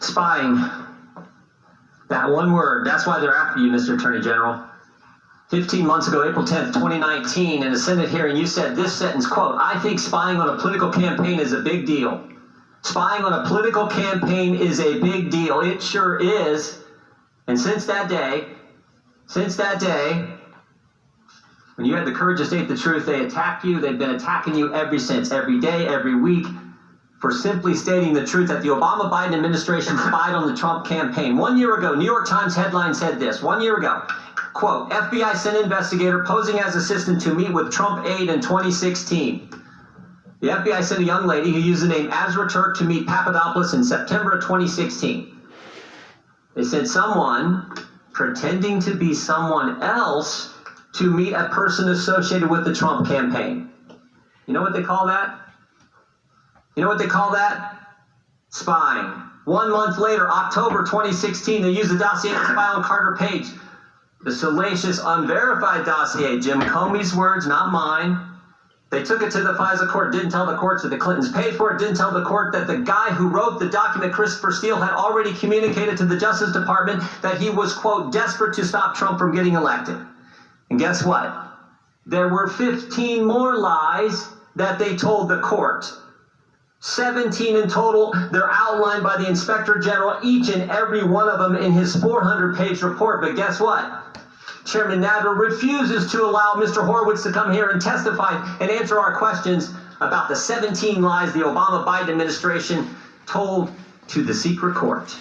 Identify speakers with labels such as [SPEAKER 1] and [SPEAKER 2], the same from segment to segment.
[SPEAKER 1] Spying. That one word. That's why they're after you, Mr. Attorney General. 15 months ago, April 10th, 2019, in a Senate hearing, you said this sentence, quote, "I think spying on a political campaign is a big deal." Spying on a political campaign is a big deal. It sure is. And since that day, when you had the courage to state the truth, they attacked you. They've been attacking you ever since, every day, every week, for simply stating the truth that the Obama-Biden administration spied on the Trump campaign. 1 year ago, New York Times headline said this, 1 year ago, quote, "FBI sent investigator posing as assistant to meet with Trump aide in 2016. The FBI sent a young lady who used the name Azra Turk to meet Papadopoulos in September of 2016. They sent someone pretending to be someone else to meet a person associated with the Trump campaign. You know what they call that? You know what they call that? Spying. 1 month later, October 2016, they used the dossier to spy on Carter Page. The salacious, unverified dossier, Jim Comey's words, not mine. They took it to the FISA court, didn't tell the courts that the Clintons paid for it, didn't tell the court that the guy who wrote the document, Christopher Steele, had already communicated to the Justice Department that he was, quote, desperate to stop Trump from getting elected. And guess what? There were 15 more lies that they told the court. 17 in total. They're outlined by the Inspector General, each and every one of them in his 400-page report. But guess what? Chairman Nadler refuses to allow Mr. Horowitz to come here and testify and answer our questions about the 17 lies the Obama-Biden administration told to the secret court.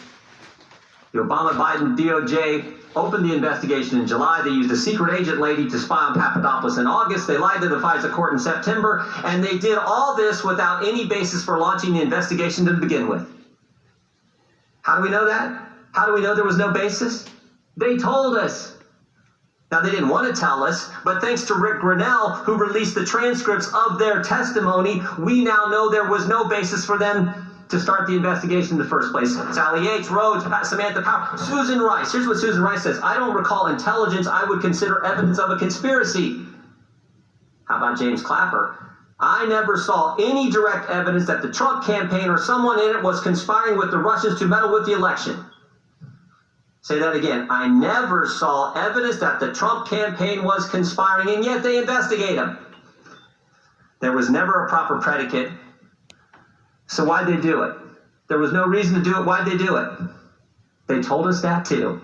[SPEAKER 1] The Obama-Biden DOJ opened the investigation in July. They used a secret agent lady to spy on Papadopoulos in August. They lied to the FISA court in September. And they did all this without any basis for launching the investigation to begin with. How do we know that? How do we know there was no basis? They told us. Now, they didn't want to tell us, but thanks to Rick Grinnell, who released the transcripts of their testimony, we now know there was no basis for them to start the investigation in the first place. Sally Yates, Rhodes, Samantha Power, Susan Rice. Here's what Susan Rice says. "I don't recall intelligence I would consider evidence of a conspiracy." How about James Clapper? "I never saw any direct evidence that the Trump campaign or someone in it was conspiring with the Russians to meddle with the election." Say that again. "I never saw evidence that the Trump campaign was conspiring, and yet they investigate him." There was never a proper predicate. So why'd they do it? There was no reason to do it. Why'd they do it? They told us that too.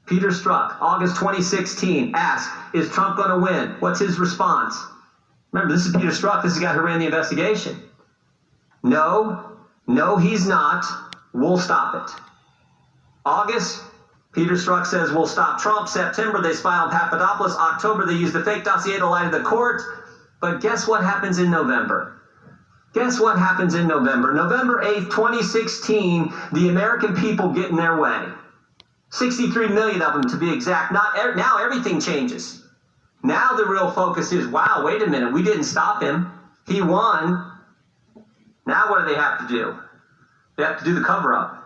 [SPEAKER 1] Peter Strzok, August 2016, asked, "Is Trump going to win?" What's his response? Remember, this is Peter Strzok. This is the guy who ran the investigation. No, he's not. We'll stop it. August, Peter Strzok says, "We'll stop Trump." September, they spy on Papadopoulos. October, they use the fake dossier to lie to the court. But guess what happens in November? Guess what happens in November? November 8th, 2016, the American people get in their way. 63 million of them to be exact. Now everything changes. Now the real focus is, wow, wait a minute, we didn't stop him. He won. Now what do they have to do? They have to do the cover-up.